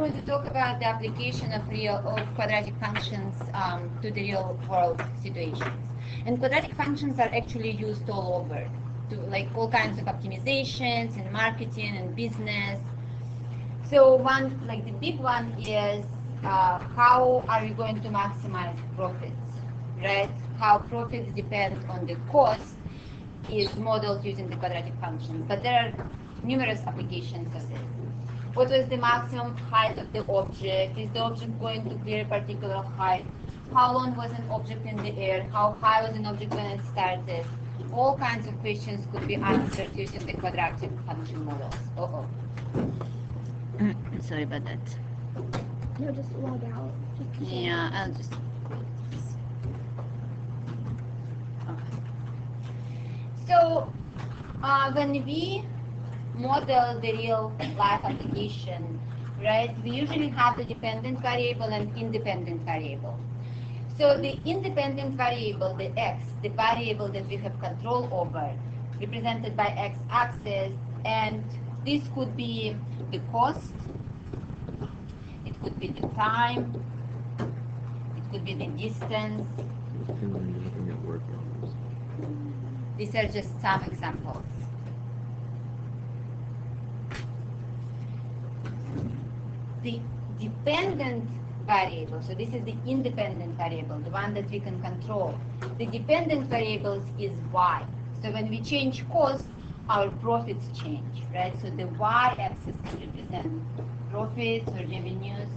going to talk about the application of quadratic functions to the real world situations. And quadratic functions are actually used all over, to like all kinds of optimizations in marketing and business. So one, like the big one is how are we going to maximize profits, right? How profits depend on the cost is modeled using the quadratic function. But there are numerous applications of this. What was the maximum height of the object? Is the object going to clear a particular height? How long was an object in the air? How high was an object when it started? All kinds of questions could be answered using the quadratic function models. Sorry about that. No, just log out. Yeah, I'll just. Okay. So when we model the real life application, right, we usually have the dependent variable and independent variable. So the independent variable, the x, the variable that we have control over, represented by x-axis, and this could be the cost, it could be the time, it could be the distance. Depends on you're looking at work hours. These are just some examples. The dependent variable, so this is the independent variable, the one that we can control. The dependent variables is y. So when we change cost, our profits change, right? So the y-axis can represent profits or revenues.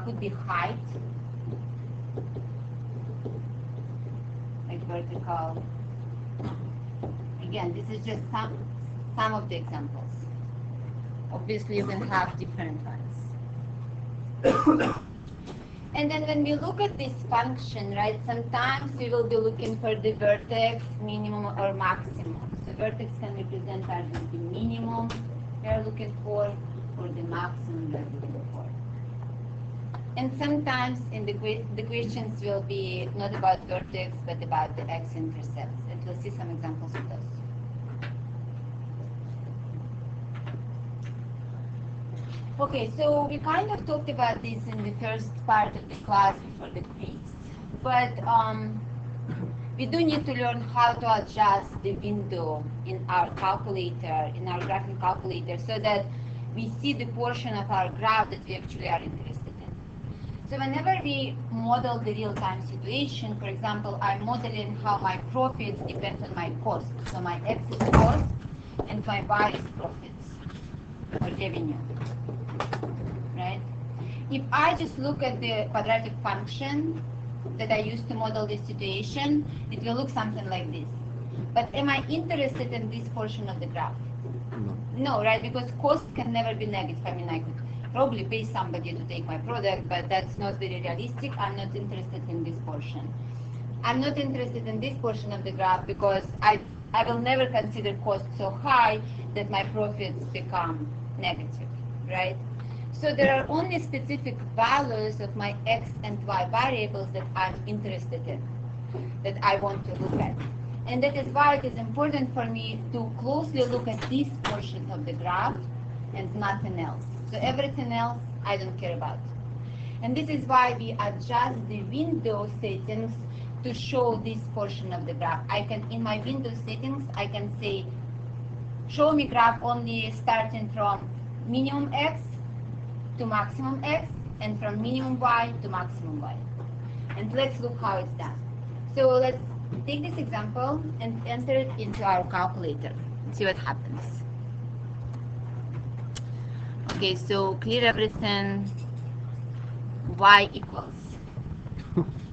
Could be height, like vertical. Again, this is just some of the examples. Obviously, you can have different ones. And then when we look at this function, right, sometimes we will be looking for the vertex, minimum or maximum. So vertex can represent either the minimum we are looking for or the maximum we are looking for. And sometimes in the questions will be not about vertex, but about the x-intercepts. And we'll see some examples of those. Okay, so we kind of talked about this in the first part of the class before the quiz, but we do need to learn how to adjust the window in our calculator, in our graphing calculator, so that we see the portion of our graph that we actually are interested in. So whenever we model the real-time situation, for example, I'm modeling how my profits depend on my cost. So my x is cost and my y is profits or revenue. Right? If I just look at the quadratic function that I use to model this situation, it will look something like this. But am I interested in this portion of the graph? No, right? Because cost can never be negative. I mean, I could probably pay somebody to take my product, but that's not very realistic. I'm not interested in this portion. I'm not interested in this portion of the graph because I will never consider cost so high that my profits become negative, right? So there are only specific values of my x and y variables that I'm interested in, that I want to look at. And that is why it is important for me to closely look at these portions of the graph and nothing else. So everything else I don't care about. And this is why we adjust the window settings to show this portion of the graph. I can, in my window settings, I can say, show me graph only starting from minimum x to maximum x, and from minimum y to maximum y. And let's look how it's done. So let's take this example and enter it into our calculator and see what happens. Okay, so clear everything, y equals.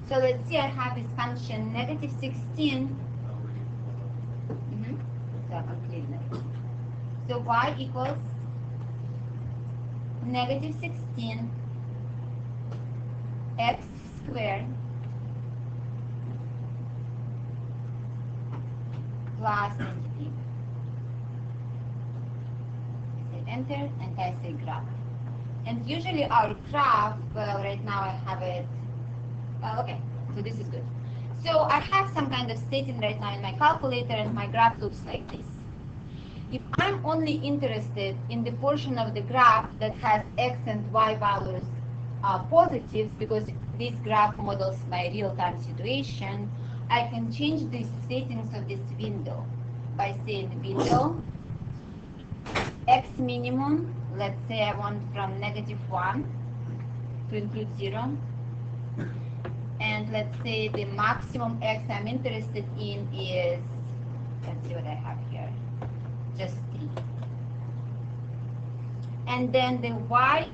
So let's see, I have this function negative 16. So I'll clear that. So y equals negative 16 x squared plus 19. I say enter and I say graph. And usually our graph, well, right now I have it, okay, so this is good. So I have some kind of setting right now in my calculator and my graph looks like this. If I'm only interested in the portion of the graph that has x and y values positives, because this graph models my real-time situation, I can change the settings of this window by saying window x minimum. Let's say I want from -1 to include 0. And let's say the maximum x I'm interested in is, let's see what I have here, just 3. And then the y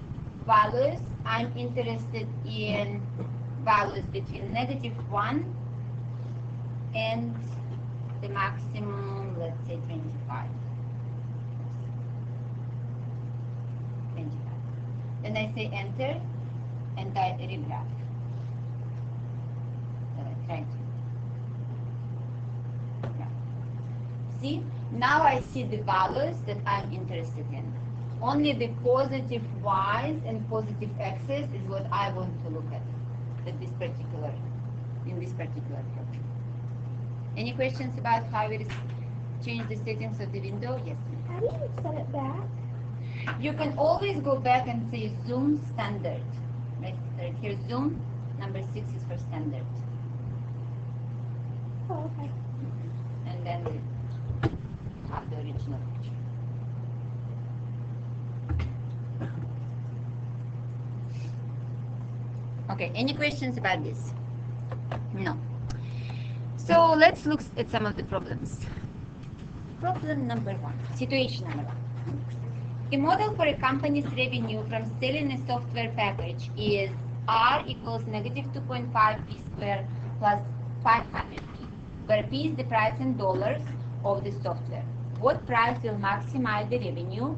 values, I'm interested in values between -1 and the maximum, let's say 25. 25. Then I say enter and type a regraph. So I try to. Yeah. See, now I see the values that I'm interested in. Only the positive y's and positive x's is what I want to look at in this particular problem. Any questions about how we change the settings of the window? Yes. How do you set it back? You can always go back and say zoom standard. Right here, zoom number 6 is for standard. Oh, okay. And then we have the original picture. Okay, any questions about this? No. So let's look at some of the problems. Problem number 1, situation number 1. A model for a company's revenue from selling a software package is R equals -2.5 P squared plus 500 P, where P is the price in dollars of the software. What price will maximize the revenue?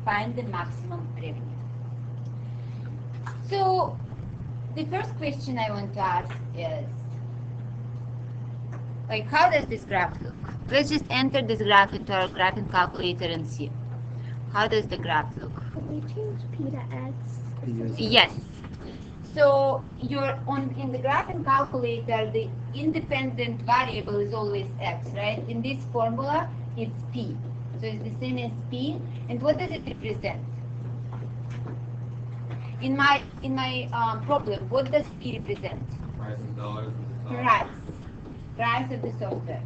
Find the maximum revenue. So the first question I want to ask is, like, how does this graph look? Let's just enter this graph into our graphing calculator and see. How does the graph look? Can we change P to X? Yes. So in the graphing calculator, the independent variable is always x, right? In this formula, it's P. So it's the same as P. And what does it represent? In my problem, what does P represent? Price in dollars. Price of the software.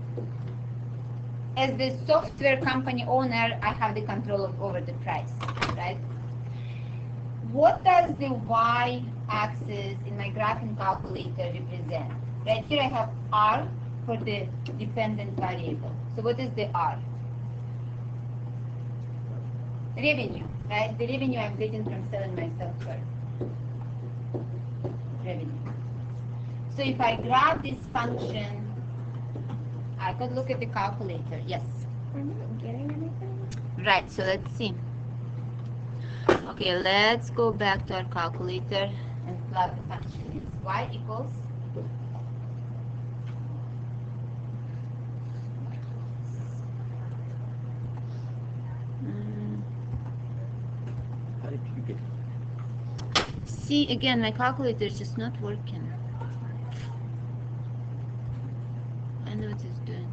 As the software company owner, I have the control over the price, right? What does the y-axis in my graphing calculator represent? Right here I have R for the dependent variable. So what is the R? Revenue, right? The revenue I'm getting from selling my software. Revenue. So if I grab this function, I could look at the calculator. Yes. I'm not getting anything. Right, so let's see. Okay, let's go back to our calculator and plug the function in. Y equals How did you get? see, again, my calculator is just not working. I know what it's doing.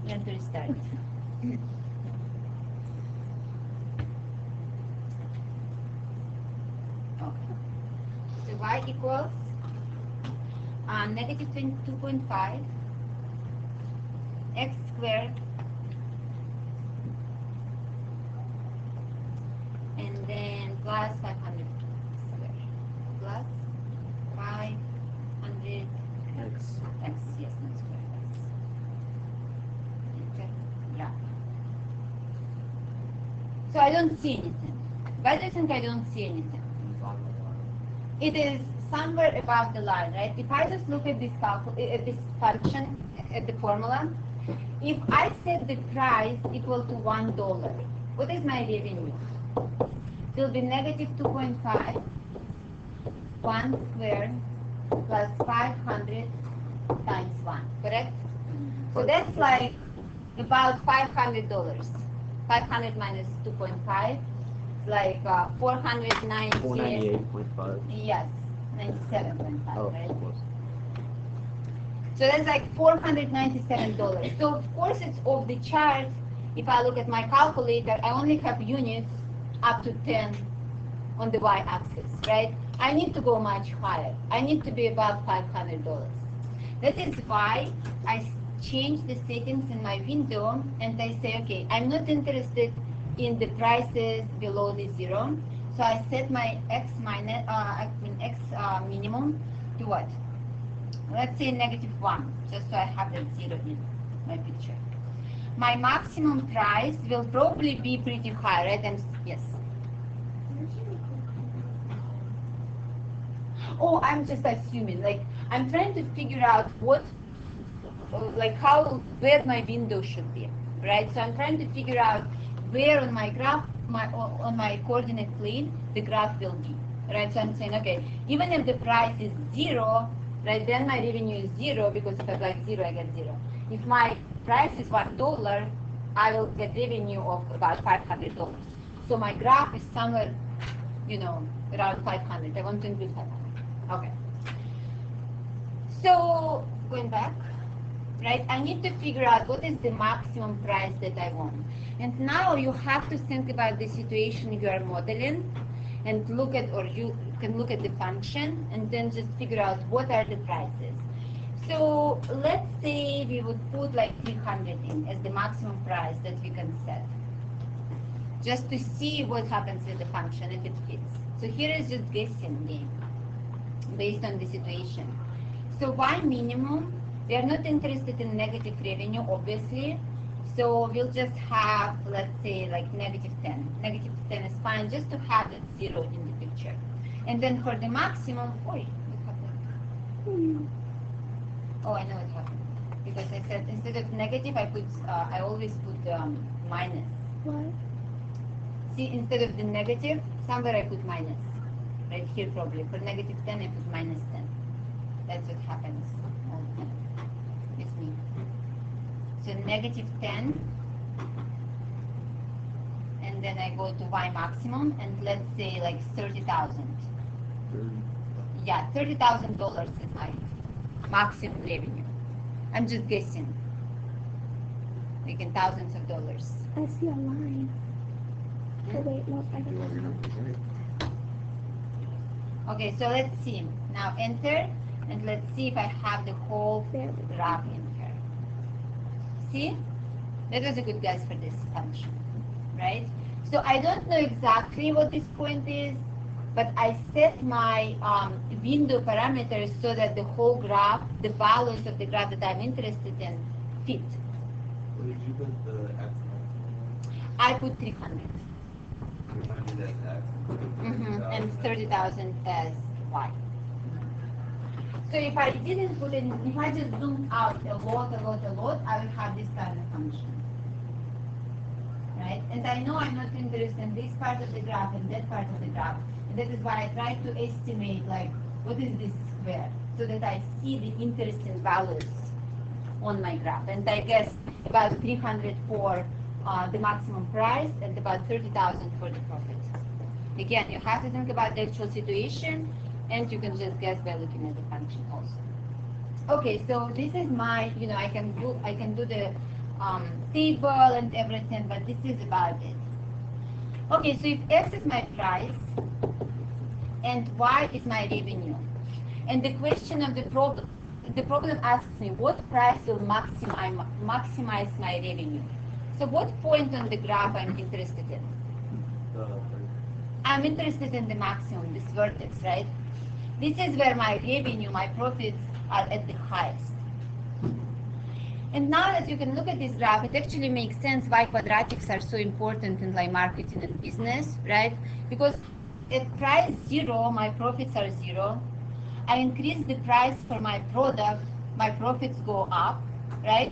We have to restart. Okay. So y equals -2.5 x squared and then plus 500 squared plus 500 X. x, yes, not squared x. Enter, yeah. So I don't see anything. Why do you think I don't see anything? It is somewhere above the line, right? If I just look at this function, at the formula, if I set the price equal to $1, what is my revenue? It will be -2.5, 1 squared plus 500 times 1, correct? So that's like about $500. 500 minus 2.5 is like 490. 498.5. Yes, 97.5, Oh, right? close. So that's like $497. So of course it's off the chart. If I look at my calculator, I only have units up to 10 on the y-axis, right? I need to go much higher. I need to be above $500. That is why I change the settings in my window and I say, okay, I'm not interested in the prices below the zero. So I set my x minimum to what? Let's say -1, just so I have that zero in my picture. My maximum price will probably be pretty high, right? And yes. Oh, I'm just assuming. Like, I'm trying to figure out what, like, how where my window should be, right? So I'm trying to figure out where on my graph, on my coordinate plane, the graph will be, right? So I'm saying, okay, even if the price is zero, right, then my revenue is zero because if I apply zero, I get zero. If my price is $1, I will get revenue of about $500. So my graph is somewhere, around 500. I want to include 500. Okay. So going back, right, I need to figure out what is the maximum price that I want. And now you have to think about the situation you are modeling and look at, or you can look at the function and then just figure out what are the prices. So let's say we would put like 300 in as the maximum price that we can set, just to see what happens with the function if it fits. So here is just guessing game based on the situation. So y minimum, we are not interested in negative revenue, obviously. So we'll just have, let's say, like -10. -10 is fine, just to have that zero in the picture. And then for the maximum, what happened? Oh, I know what happened. Because I said instead of negative, I always put minus. What? See, instead of the negative, somewhere I put minus. Right here probably. For -10, I put -10. That's what happens all the time. It's me. So -10, and then I go to y maximum, and let's say like 30,000. Yeah, $30,000 is my maximum revenue. I'm just guessing. Like in thousands of dollars. I see a line. Oh wait, no, I don't know. Okay, so let's see. Now enter, and let's see if I have the whole graph in here. See? That was a good guess for this function, right? So I don't know exactly what this point is, but I set my window parameters so that the whole graph, the values of the graph that I'm interested in, fit. What did you put the X maximum? I put 300. 300 as X. And 30,000 as Y. So if I didn't put in, if I just zoomed out a lot, I will have this kind of function. Right? And I know I'm not interested in this part of the graph and that part of the graph. And that is why I try to estimate, like, what is this square, so that I see the interesting values on my graph. And I guess about 300 for the maximum price and about 30,000 for the profit. Again, you have to think about the actual situation, and you can just guess by looking at the function also. Okay, so this is my, I can do the table and everything, but this is about it. Okay, so if X is my price and Y is my revenue, and the question of the problem asks me what price will maximize my revenue. So what point on the graph I'm interested in? I'm interested in the maximum, this vertex, right? This is where my revenue, my profits are at the highest. And now that you can look at this graph, it actually makes sense why quadratics are so important in like marketing and business, right? Because at price zero, my profits are zero. I increase the price for my product, my profits go up, right?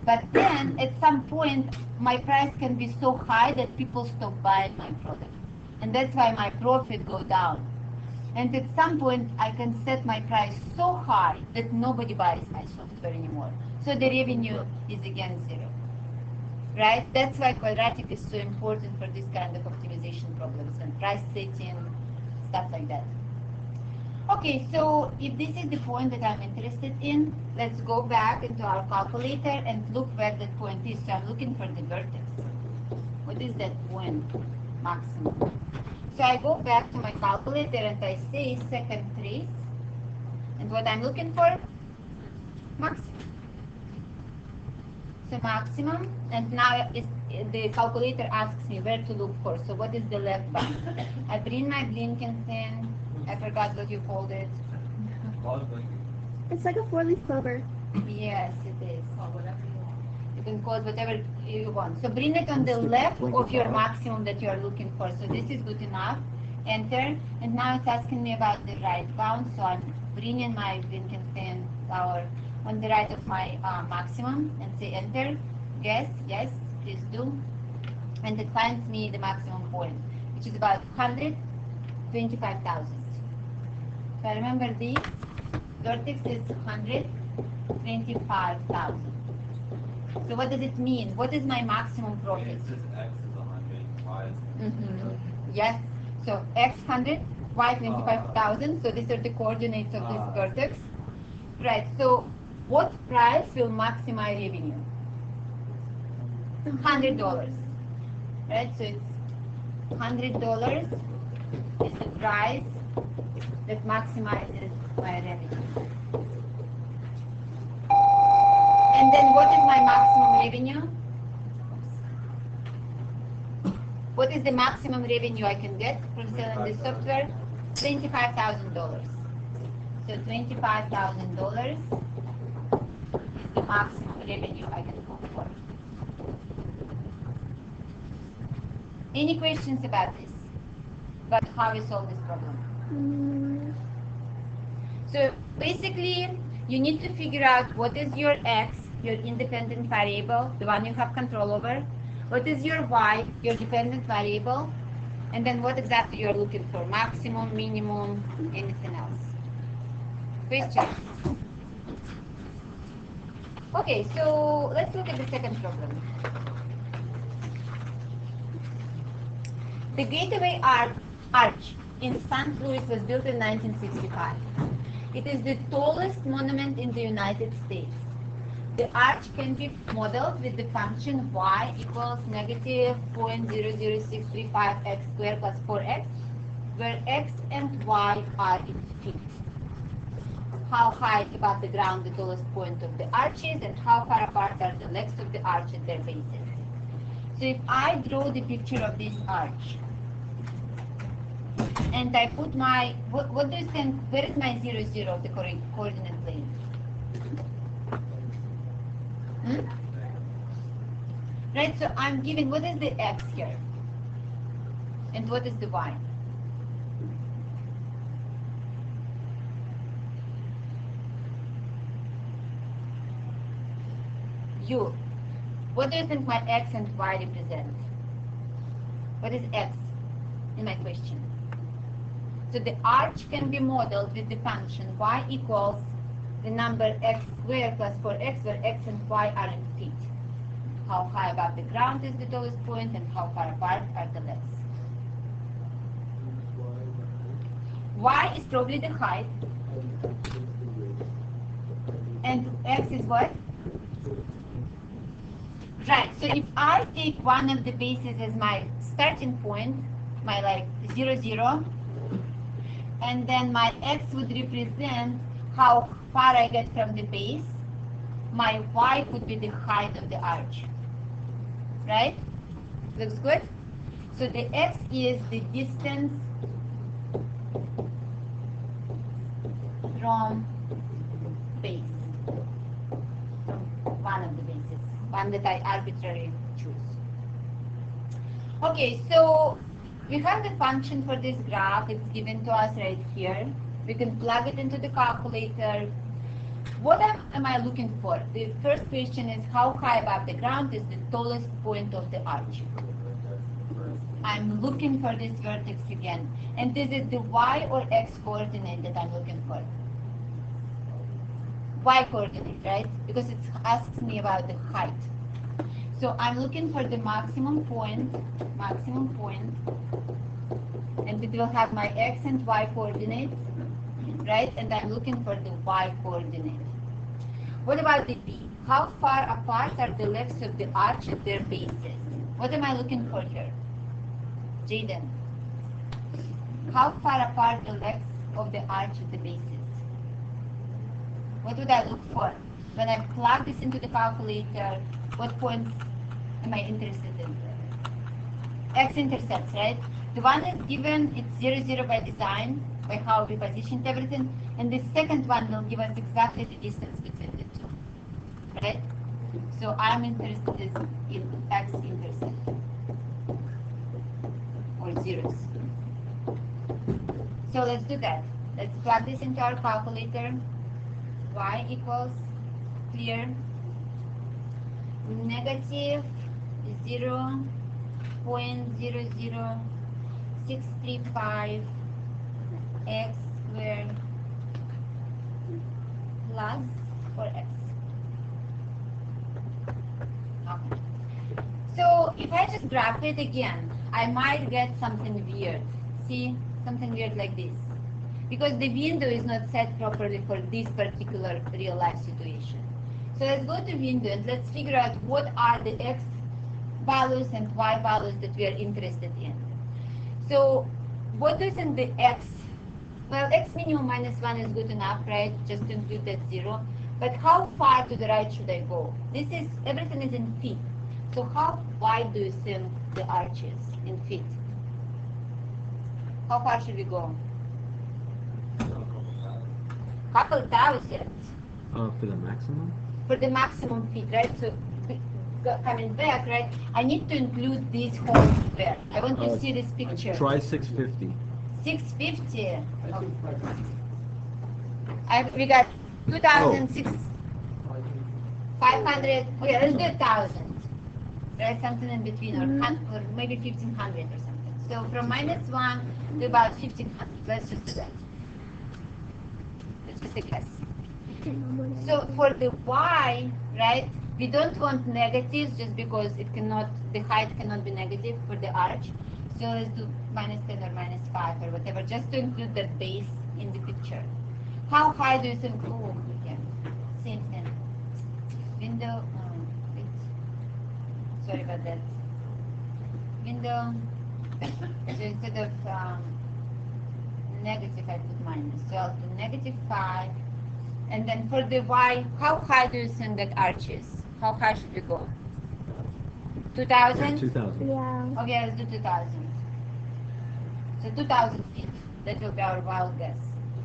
But then at some point, my price can be so high that people stop buying my product. And that's why my profit go down. And at some point, I can set my price so high that nobody buys my software anymore. So the revenue is again zero, right? That's why quadratic is so important for this kind of optimization problems and price setting, stuff like that. Okay, so if this is the point that I'm interested in, let's go back into our calculator and look where that point is. So I'm looking for the vertex. What is that point? Maximum. So I go back to my calculator and I say second trace. And what I'm looking for? Maximum. So maximum, and now the calculator asks me where to look for. So what is the left bound? I bring my blinking thing. I forgot what you called it. It's like a four-leaf clover. Yes, it is. Or whatever you want. You can call it whatever you want. So bring it on the left of your maximum that you are looking for. So this is good enough. Enter. And now it's asking me about the right bound. So I'm bringing my blinking thing power on the right of my maximum and say enter. Yes, yes, please do. And it finds me the maximum point, which is about 125,000. So I remember this vertex is 125,000. So what does it mean? What is my maximum profit? It says X is 100, Y is 100. Yes. So X 100, Y 25,000. So these are the coordinates of this vertex. Right. So what price will maximize revenue? $100. Right. So it's $100 is the price that maximizes my revenue. And then what is my maximum revenue? What is the maximum revenue I can get from selling this software? $25,000. So $25,000 is the maximum revenue I can go for. Any questions about this? About how we solve this problem? So basically, you need to figure out what is your X, your independent variable, the one you have control over. What is your Y, your dependent variable, and then what exactly you're looking for, maximum, minimum, anything else. Questions? Okay, so let's look at the second problem. The Gateway Arch in St. Louis was built in 1965. It is the tallest monument in the United States. The arch can be modeled with the function y equals negative 0.00635 x squared plus 4x, where x and y are in feet. How high above the ground the tallest point of the arch is, and how far apart are the legs of the arch at their bases. So if I draw the picture of this arch, and I put my, what do you think, where is my 0, 0 of the coordinate plane? Right, so I'm giving, what is the x here? And what is the y? You. What do you think my x and y represent? What is x in my question? So the arch can be modeled with the function y equals the number x squared plus 4x, where x and y are in feet. How high above the ground is the tallest point, and how far apart are the legs? Y is probably the height, and x is what? Right, so if I take one of the bases as my starting point, my like 0, 0, and then my x would represent how far I get from the base, my y could be the height of the arch. Right? Looks good? So the x is the distance from base, from one of the bases, one that I arbitrarily choose. Okay, so we have the function for this graph. It's given to us right here. We can plug it into the calculator. What am I looking for? The first question is how high above the ground is the tallest point of the arch? I'm looking for this vertex again. And is it the y or x coordinate that I'm looking for? Y coordinate, right? Because it asks me about the height. So I'm looking for the maximum point, and it will have my x and y coordinates. right? And I'm looking for the y coordinate. What about the b? How far apart are the legs of the arch at their bases? What am I looking for here? Jaden. How far apart the legs of the arch at the bases? What would I look for? When I plug this into the calculator, what points am I interested in? X-intercepts, right? The one that's given, it's 0, 0 by design, by how we positioned everything, and the second one will give us exactly the distance between the two, right? So I'm interested in X-intercept, or zeros. So let's do that. Let's plug this into our calculator. Y equals, clear, negative 0.00635 x squared plus 4x. Okay. So if I just graph it again, I might get something weird. See, something weird like this. Because the window is not set properly for this particular real life situation. So let's go to window and let's figure out what are the x values and y values that we are interested in. So what is in the x? Well, x minimum minus 1 is good enough, right? Just to include that 0. But how far to the right should I go? This is, everything is in feet. So how wide do you think the arch is in feet? How far should we go? Couple thousand. For the maximum? For the maximum feet, right? So coming back, right? I need to include these holes there. I want to see this picture. Try 650. 650. We got 2,006. 500. Okay, let's do 1,000. Right, something in between, or maybe 1,500 or something. So from -1 to about 1,500. Let's just do that. Let's just a guess. So for the y, right, we don't want negatives just because it cannot, the height cannot be negative for the arch. So let's do -10 or -5 or whatever, just to include that base in the picture. How high do you think? Oh, yeah, same thing. Window. Wait. Sorry about that. Window. So instead of negative, I put minus. So I'll do -5. And then for the y, how high do you think that arch is? How high should we go? 2,000? 2,000. Yeah. Okay, let's do 2,000. So 2,000 feet. That will be our wild guess.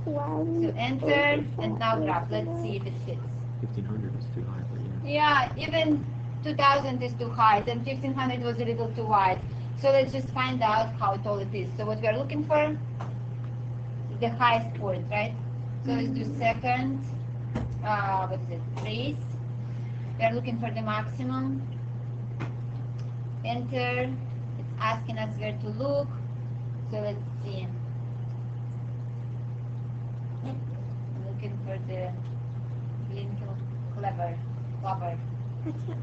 Wow. So enter, and now graph. Let's see if it fits. 1,500 is too high, but yeah. Yeah, even 2,000 is too high, then 1,500 was a little too wide. So let's just find out how tall it is. So what we are looking for is the highest point, right? So let's do second, what is it, trace. We are looking for the maximum. Enter, it's asking us where to look. So let's see. I'm looking for the little clever. I can't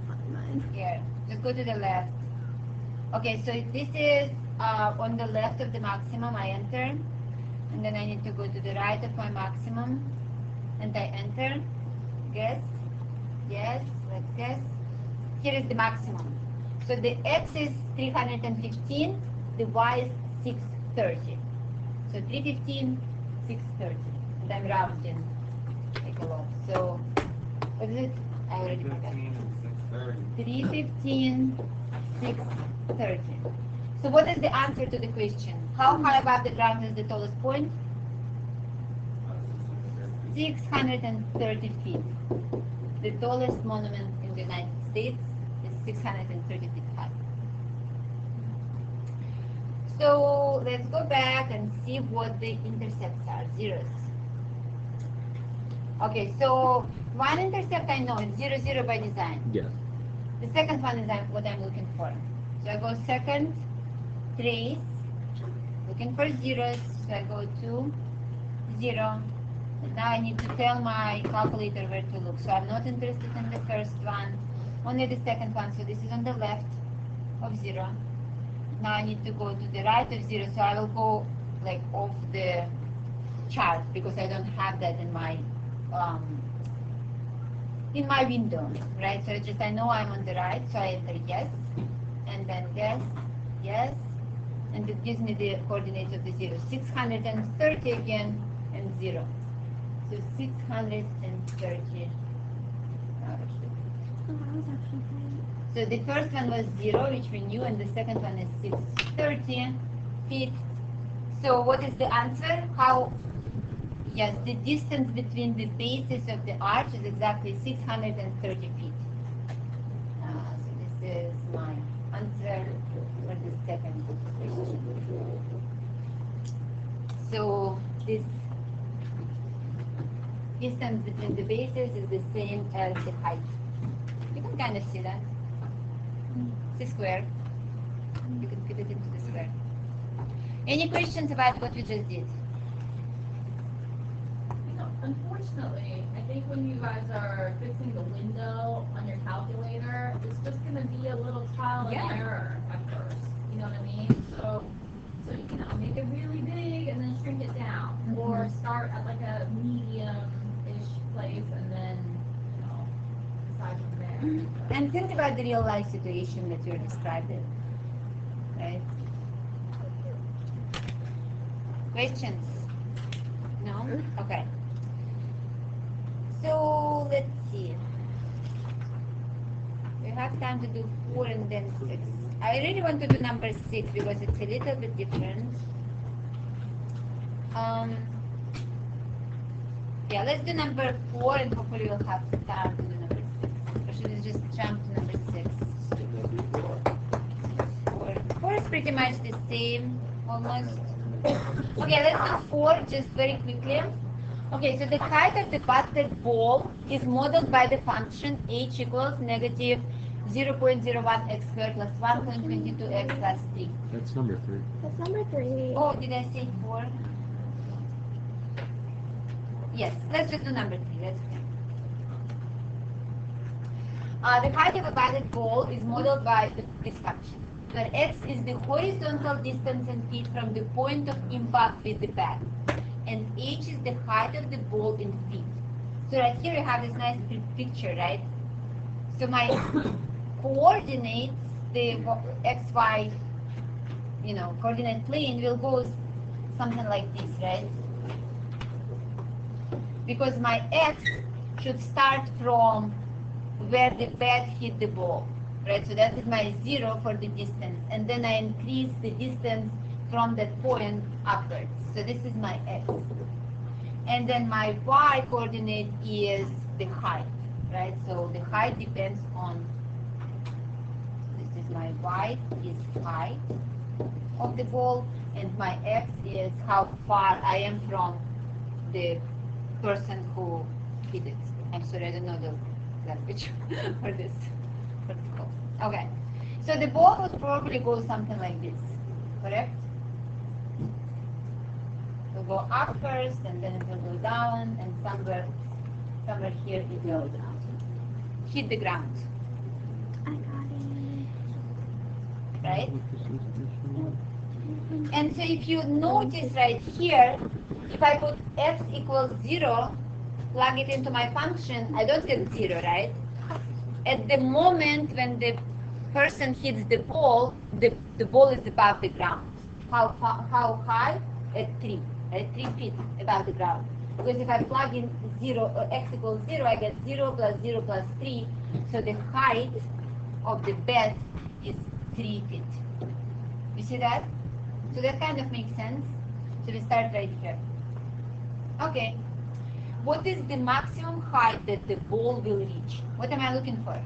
find mine. Here, just go to the left. Okay, so this is on the left of the maximum. I enter, and then I need to go to the right of my maximum, and I enter. Guess. Yes, let's guess. Here is the maximum. So the x is 315, the y is 630. So 315, 630. And I'm rounding. Take a look. So, what is it? I already forgot. 315, 630. So what is the answer to the question? How high above the ground is the tallest point? 630 feet. The tallest monument in the United States is 630 feet high. So let's go back and see what the intercepts are, zeros. Okay, so one intercept I know is 0, 0 by design. Yes. The second one is what I'm looking for. So I go second, trace, looking for zeros. So I go to 0. And now I need to tell my calculator where to look. So I'm not interested in the first one, only the second one. So this is on the left of 0. Now I need to go to the right of 0. So I will go like off the chart because I don't have that in my window, right? So it's just I know I'm on the right, so I enter yes, and then yes, yes, and it gives me the coordinates of the zero. 630 again and 0. So 630. Oh, I was actually fine. So the first one was 0, which we knew, and the second one is 630 feet. So what is the answer? How? Yes, the distance between the bases of the arch is exactly 630 feet. So this is my answer for the second question. So this distance between the bases is the same as the height. You can kind of see that. It's a square. You can fit it into the square. Any questions about what we just did? Unfortunately, I think when you guys are fixing the window on your calculator, it's just going to be a little trial and error at first. You know what I mean? So make it really big and then shrink it down, or start at like a medium-ish place and then decide from there. And think about the real life situation that you're describing, right? Questions? No? Okay. So let's see. We have time to do 4 and then 6. I really want to do number 6 because it's a little bit different. Yeah, let's do number 4 and hopefully we'll have time to do number 6. Or should we just jump to number 6? 4 is pretty much the same, almost. Okay, let's do 4 just very quickly. Okay, so the height of the batted ball is modeled by the function h equals negative 0.01 x squared plus 1.22 x plus 3. That's number 3. That's number 3. Oh, did I say 4? Yes, let's just do number 3. That's okay. The height of a batted ball is modeled by this function, where x is the horizontal distance in feet from the point of impact with the bat, and h is the height of the ball in feet. So right here you have this nice picture, right? So my coordinates, the xy, coordinate plane will go something like this, right? Because my x should start from where the bat hit the ball, right? So that is my 0 for the distance, and then I increase the distance from that point upwards. So this is my x. And then my y coordinate is the height, right? So the height depends on, this is my y is height of the ball, and my x is how far I am from the person who hit it. I'm sorry, I don't know the language for this call. Okay, so the ball would probably go something like this, correct? It will go up first, and then it will go down, and somewhere here it will hit the ground. I got it. Right? And so if you notice right here, if I put x equals 0, plug it into my function, I don't get 0, right? At the moment when the person hits the ball is above the ground. How high? At 3, at 3 feet above the ground. Because if I plug in 0, or x equals 0, I get 0 plus 0 plus 3. So the height of the bat is 3 feet. You see that? So that kind of makes sense. So we start right here. Okay. What is the maximum height that the ball will reach? What am I looking for?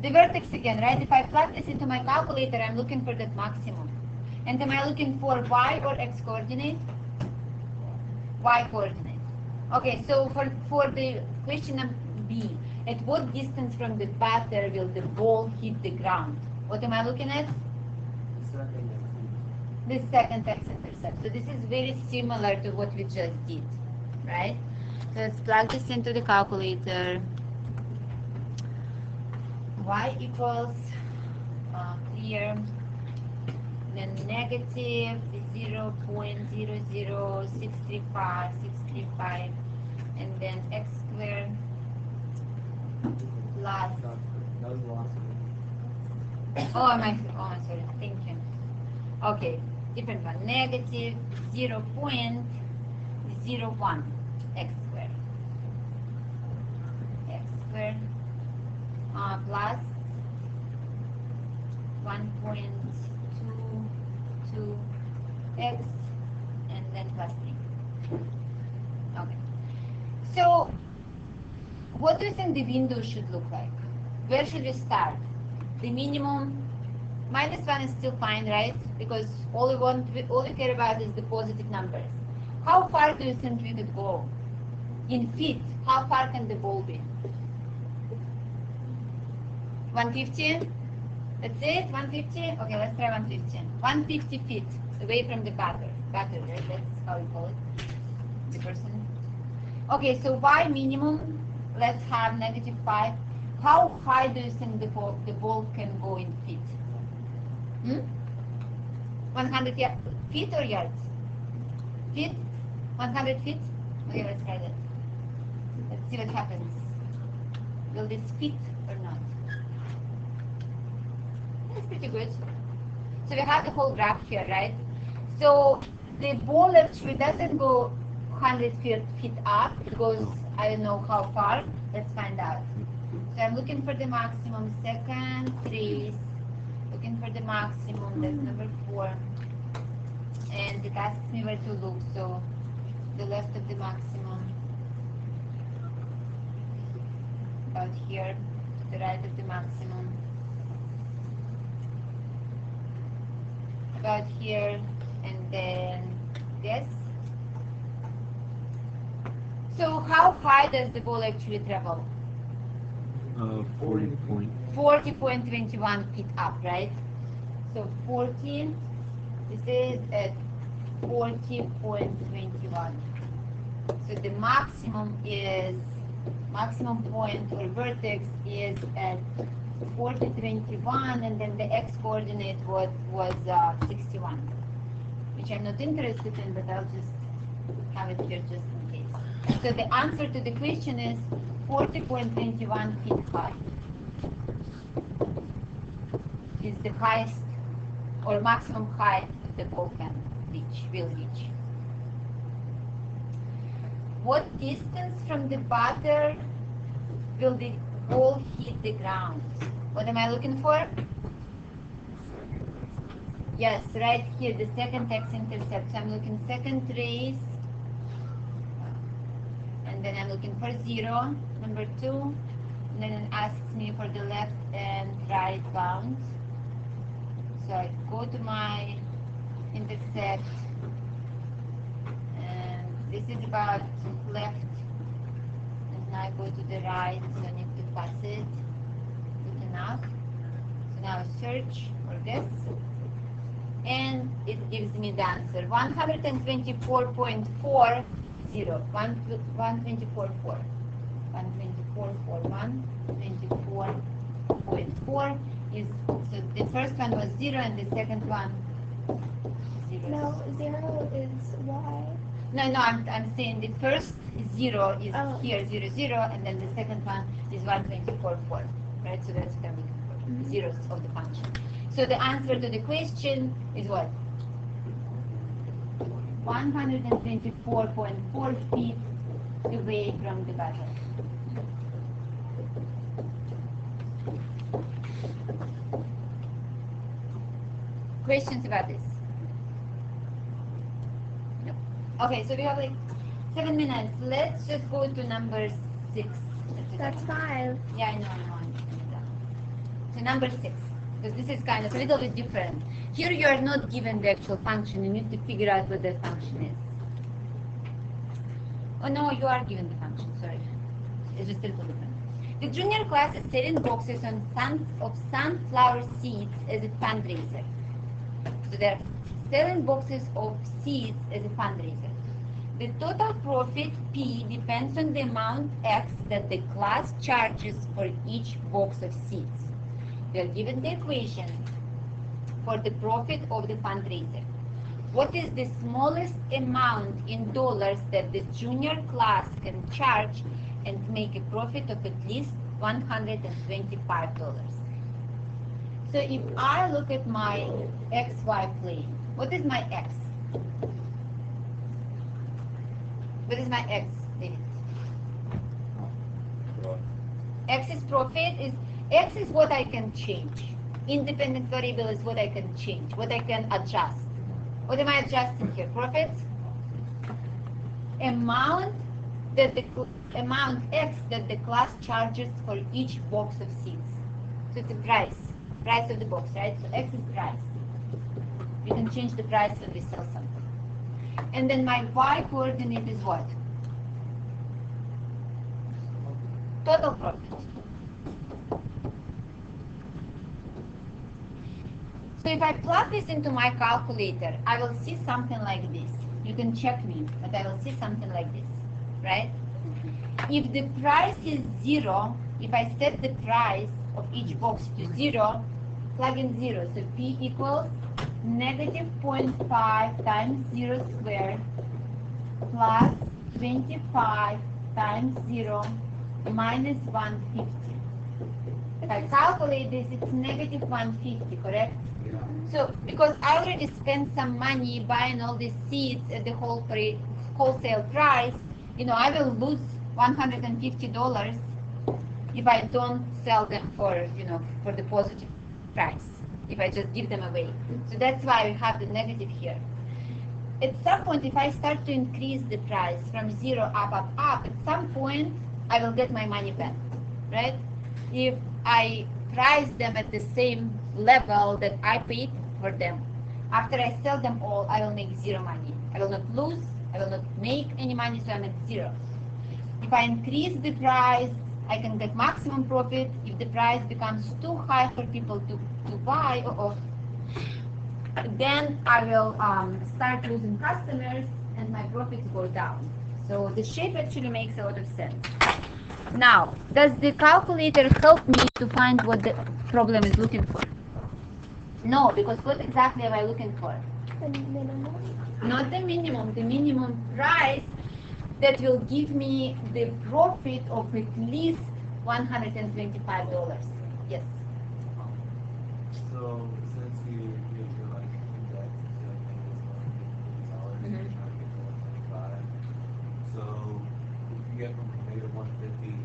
The vertex again, right? If I plug this into my calculator, I'm looking for that maximum. And am I looking for y or x coordinate? Y coordinate. Okay, so for the question number B, at what distance from the batter will the ball hit the ground? What am I looking at? The second x-intercept. So this is very similar to what we just did, right? So let's plug this into the calculator. Y equals, clear, then negative 0.00635, and then x squared plus, That was the last one. oh, sorry, thank you. Okay, different one, negative 0.01 x squared, plus 1.22 x, and then plus 3. Okay. So, what do you think the window should look like? Where should we start? The minimum, -1 is still fine, right? Because all we care about is the positive numbers. How far do you think we could go? In feet, how far can the ball be? 150? That's it? 150? Okay, let's try 150. 150 feet away from the batter, right? That's how we call it, the person. Okay, so by minimum, let's have -5. How high do you think the ball can go in feet? 100 feet or yards? Feet? 100 feet? Okay, let's try that. Let's see what happens. Will this fit or not? That's pretty good. So we have the whole graph here, right? So the ball actually doesn't go 100 feet up. It goes, I don't know how far. Let's find out. So I'm looking for the maximum, second trace, looking for the maximum, that's number 4. And it asks me where to look, so the left of the maximum, about here, to the right of the maximum, about here, and then this. So how high does the ball actually travel? 40.21 feet up, right? So 40, this is at 40.21. So the maximum point or vertex is at 40.21, and then the x coordinate was 61, which I'm not interested in, but I'll just have it here just in case. So the answer to the question is 40.21 feet high is the highest or maximum height the ball will reach. What distance from the batter will the ball hit the ground? What am I looking for? Yes, right here, the second x-intercept. So I'm looking second trace, and then I'm looking for 0, number 2, and then it asks me for the left and right bounds. So I go to my intercept, and this is about left, and now I go to the right, so I need to pass it. Good enough. So now I search for this, and it gives me the answer 124.40. 124.4 is, so the first one was 0 and the second one 0. No, 0 is y. No, I'm saying the first 0 is Oh. here, 0, 0, and then the second one is 124.4, right? So that's what I'm looking for, zeros of the function. So the answer to the question is what? 124.4 feet away from the batter. Questions about this? No. Okay, so we have like 7 minutes. Let's just go to number 6. That's 5. Yeah, I know. So number 6, because this is kind of a little bit different. Here you are not given the actual function. You need to figure out what that function is. Oh no, you are given the function. Sorry, it's just a little different. The junior class is selling boxes of sunflower seeds as a fundraiser. So they're selling boxes of seeds as a fundraiser. The total profit P depends on the amount X that the class charges for each box of seeds. We are given the equation for the profit of the fundraiser. What is the smallest amount in dollars that the junior class can charge and make a profit of at least $125? So if I look at my XY plane, what is my X? What is my X, David? X is profit. X is what I can change. Independent variable is what I can change, what I can adjust. What am I adjusting here? Profits? Amount X that the class charges for each box of seeds. So it's a price of the box, right? So X is price. You can change the price when we sell something. And then my Y coordinate is what? Total profit. So if I plug this into my calculator, I will see something like this. You can check me, but I will see something like this, right? If the price is 0, if I set the price of each box to 0, plug in 0. So P equals negative 0.5 times 0 squared plus 25 times 0 minus 150. If I calculate this, it's negative 150, correct? So, because I already spent some money buying all these seeds at the wholesale price, I will lose $150 if I don't sell them for the positive price, if I just give them away. So that's why we have the negative here. At some point, if I start to increase the price from 0 up, at some point, I will get my money back, right? If I price them at the same level that I paid for them, after I sell them all, I will make 0 money. I will not lose, I will not make any money, so I'm at 0. If I increase the price, I can get maximum profit. If the price becomes too high for people to buy, then I will start losing customers and my profits go down. So the shape actually makes a lot of sense. Now, does the calculator help me to find what the problem is looking for? No, because what exactly am I looking for? The minimum. Not the minimum price that will give me the profit of at least $125. Yes. So since you use your like index, so I think it's $150, you're trying to get to 125. So if you get from negative 150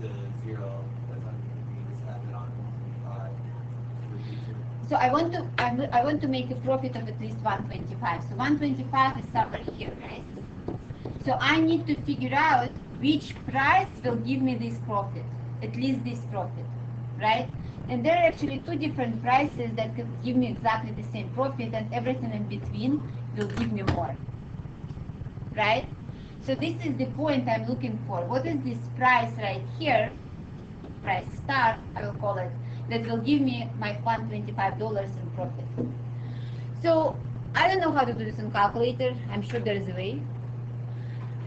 to 0, that's 150. Just add it on 125 to reduce it. So I want to make a profit of at least 125. So 125 is somewhere here, right? So I need to figure out which price will give me this profit, at least this profit, right? And there are actually two different prices that could give me exactly the same profit, and everything in between will give me more, right? So this is the point I'm looking for. What is this price right here, price star, I will call it, that will give me my $125 in profit? So I don't know how to do this on calculator. I'm sure there is a way.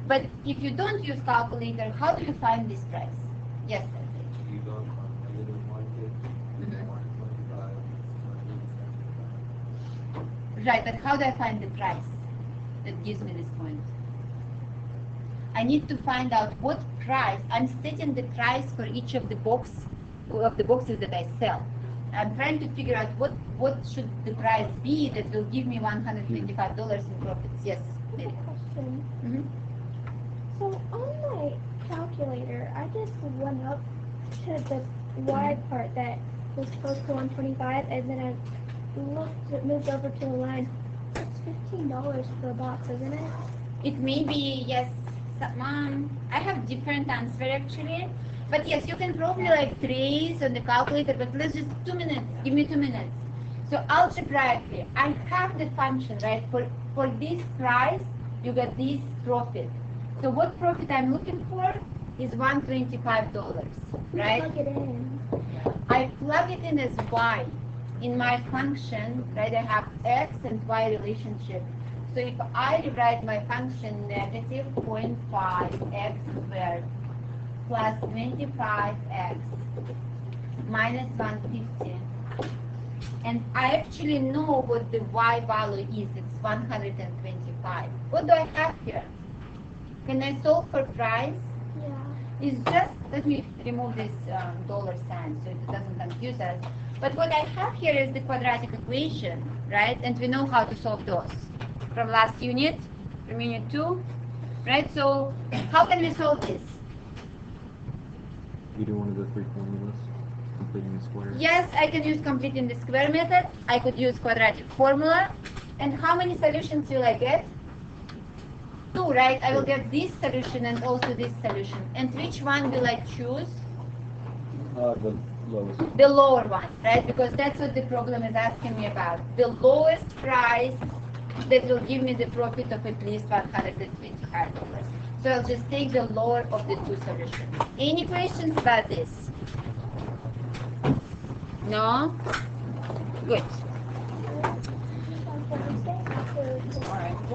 But if you don't use calculator, how do you find this price? Yes, Sergey. You go from negative 150 to 125 to 175. Right, but how do I find the price that gives me this point? I need to find out what price. I'm setting the price for each of the boxes that I sell. I'm trying to figure out what should the price be that will give me $125 in profits. Yes, Mary. Question. Mm-hmm. So on my calculator, I just went up to the Y part that was close to 125, and then it moved over to the line. It's $15 per box, isn't it? It may be, yes, I have different answer actually. But yes, you can probably like trace on the calculator, but let's just 2 minutes, give me 2 minutes. So algebraically, I have the function, right? For this price, you get this profit. So what profit I'm looking for is $125, right? Plug it in. I plug it in as y. In my function, right, I have x and y relationship. So if I rewrite my function negative 0.5 x squared plus 25x minus 150, And I actually know what the y value is. It's 125. What do I have here? Can I solve for price? Yeah. It's just, let me remove this dollar sign so it doesn't confuse us. But what I have here is the quadratic equation, right? And we know how to solve those from last unit, from unit 2, right? So how can we solve this? You do one of the three formulas, completing the square. Yes, I can use completing the square method. I could use quadratic formula. And how many solutions will I get? 2, right? I will get this solution and also this solution. And which one will I choose? The lowest. The lower one, right? Because that's what the problem is asking me about. The lowest price that will give me the profit of at least $125. So I'll just take the lower of the 2 solutions. Any questions about this? No? Good.